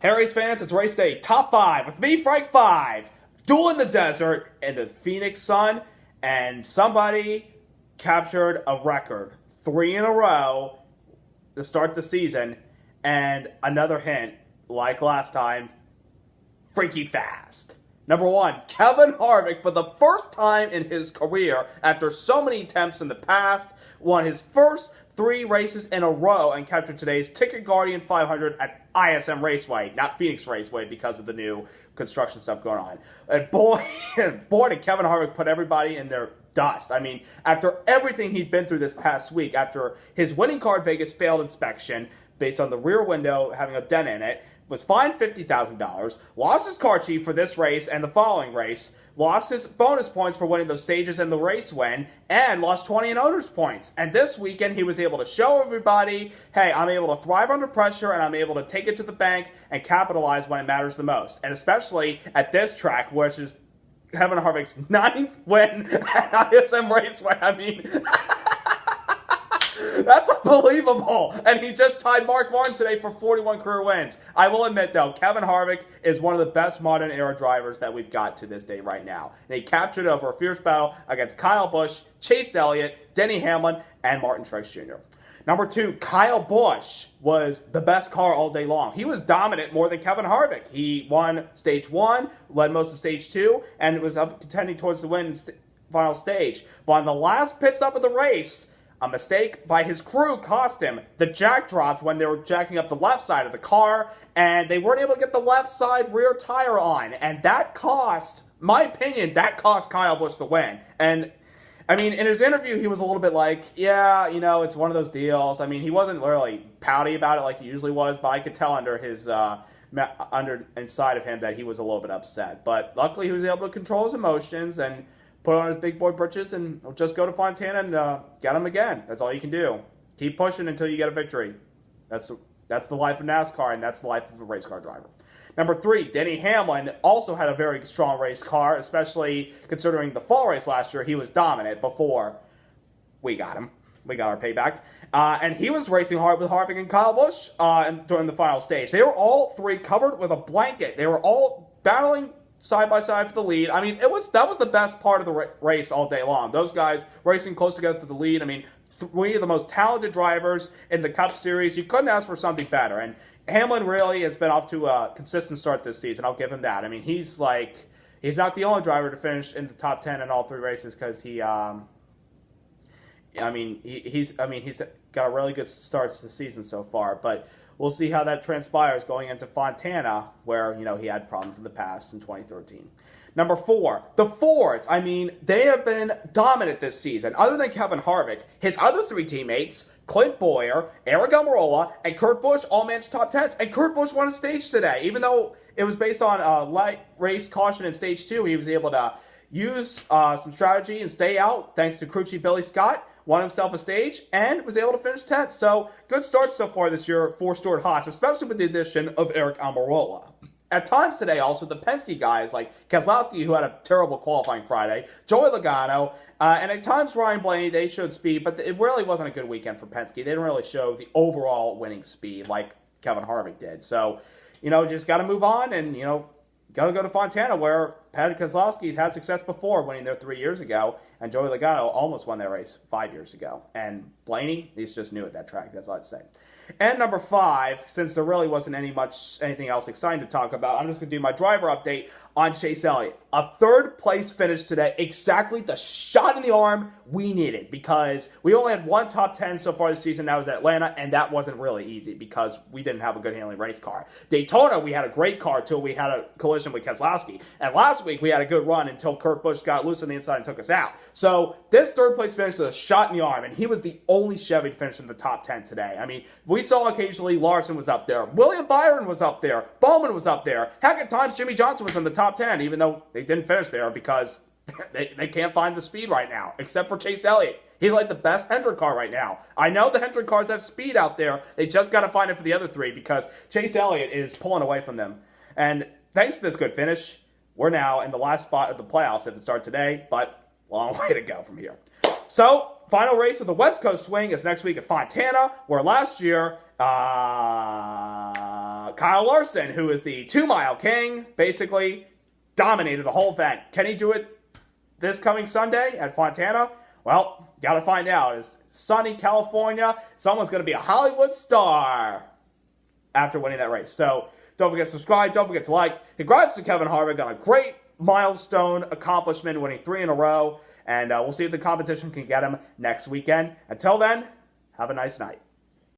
Harry's fans, it's race day top 5 with me, Frank 5. Duel in the desert in the Phoenix Sun, and somebody captured a record 3 in a row to start the season. And another hint, like last time, freaky fast. Number 1, Kevin Harvick, for the first time in his career, after so many attempts in the past, won his first 3 races in a row and captured today's Ticket Guardian 500 at ISM Raceway, not Phoenix Raceway because of the new construction stuff going on. And boy, did Kevin Harvick put everybody in their dust. I mean, after everything he'd been through this past week, after his winning car at Vegas failed inspection based on the rear window having a dent in it, was fined $50,000, lost his car chief for this race and the following race, lost his bonus points for winning those stages and the race win, and lost 20 in owner's points. And this weekend, he was able to show everybody, hey, I'm able to thrive under pressure, and I'm able to take it to the bank and capitalize when it matters the most. And especially at this track, which is Kevin Harvick's 9th win at ISM Raceway. I mean, that's unbelievable. And he just tied Mark Martin today for 41 career wins. I will admit, though, Kevin Harvick is one of the best modern era drivers that we've got to this day right now. And he captured it over a fierce battle against Kyle Busch, Chase Elliott, Denny Hamlin, and Martin Truex Jr. Number 2, Kyle Busch was the best car all day long. He was dominant more than Kevin Harvick. He won Stage 1, led most of Stage 2, and was up contending towards the win in final stage. But on the last pit stop of the race, a mistake by his crew cost him. The jack dropped when they were jacking up the left side of the car, and they weren't able to get the left side rear tire on. And that cost, my opinion, that cost Kyle Busch the win. And I mean, in his interview, he was a little bit like, yeah, you know, it's one of those deals. I mean, he wasn't really pouty about it like he usually was, but I could tell under his inside of him that he was a little bit upset. But luckily, he was able to control his emotions and put on his big boy britches and just go to Fontana and get him again. That's all you can do. Keep pushing until you get a victory. That's the life of NASCAR, and that's the life of a race car driver. Number 3, Denny Hamlin also had a very strong race car, especially considering the fall race last year. He was dominant before we got him. We got our payback. And he was racing hard with Harvick and Kyle Busch during the final stage. They were all 3 covered with a blanket. They were all battling side by side for the lead. I mean, that was the best part of the race all day long. Those guys racing close together for the lead. I mean, 3 of the most talented drivers in the Cup Series. You couldn't ask for something better. And Hamlin really has been off to a consistent start this season. I'll give him that. I mean, he's not the only driver to finish in the top 10 in all 3 races because he's got a really good start to the season so far. But we'll see how that transpires going into Fontana, where, you know, he had problems in the past in 2013. Number 4, the Fords. I mean, they have been dominant this season. Other than Kevin Harvick, his other 3 teammates, Clint Bowyer, Eric Almirola, and Kurt Busch, all managed top 10s. And Kurt Busch won a stage today. Even though it was based on a light race caution in Stage 2, he was able to use some strategy and stay out thanks to crew chief Billy Scott. Won himself a stage, and was able to finish 10th. So, good start so far this year for Stuart Haas, especially with the addition of Eric Almirola. At times today, also, the Penske guys, like Keselowski, who had a terrible qualifying Friday, Joey Logano, and at times Ryan Blaney, they showed speed, but it really wasn't a good weekend for Penske. They didn't really show the overall winning speed like Kevin Harvick did. So, you know, just got to move on and, you know, got to go to Fontana, where Patrick Keselowski's had success before, winning there 3 years ago, and Joey Logano almost won that race 5 years ago. And Blaney, he's just new at that track. That's all I'd say. And number 5, since there really wasn't anything else exciting to talk about, I'm just going to do my driver update on Chase Elliott. A 3rd place finish today, exactly the shot in the arm we needed, because we only had 1 top 10 so far this season. That was Atlanta, and that wasn't really easy because we didn't have a good handling race car. Daytona, we had a great car until we had a collision with Keselowski. And last week, we had a good run until Kurt Busch got loose on the inside and took us out. So this 3rd place finish is a shot in the arm, and he was the only Chevy to finish in the top 10 today. I mean, we saw occasionally Larson was up there. William Byron was up there. Bowman was up there. Heck, at times Jimmy Johnson was in the top 10, even though they didn't finish there because they can't find the speed right now, except for Chase Elliott. He's like the best Hendrick car right now. I know the Hendrick cars have speed out there. They just got to find it for the other 3 because Chase Elliott is pulling away from them. And thanks to this good finish, we're now in the last spot of the playoffs if it starts today, but long way to go from here. So, final race of the West Coast Swing is next week at Fontana, where last year, Kyle Larson, who is the 2-mile king, basically dominated the whole event. Can he do it this coming Sunday at Fontana? Well, got to find out. It's sunny California. Someone's going to be a Hollywood star after winning that race. So don't forget to subscribe. Don't forget to like. Congrats to Kevin Harvick on a great milestone accomplishment, winning 3 in a row. And we'll see if the competition can get him next weekend. Until then, have a nice night.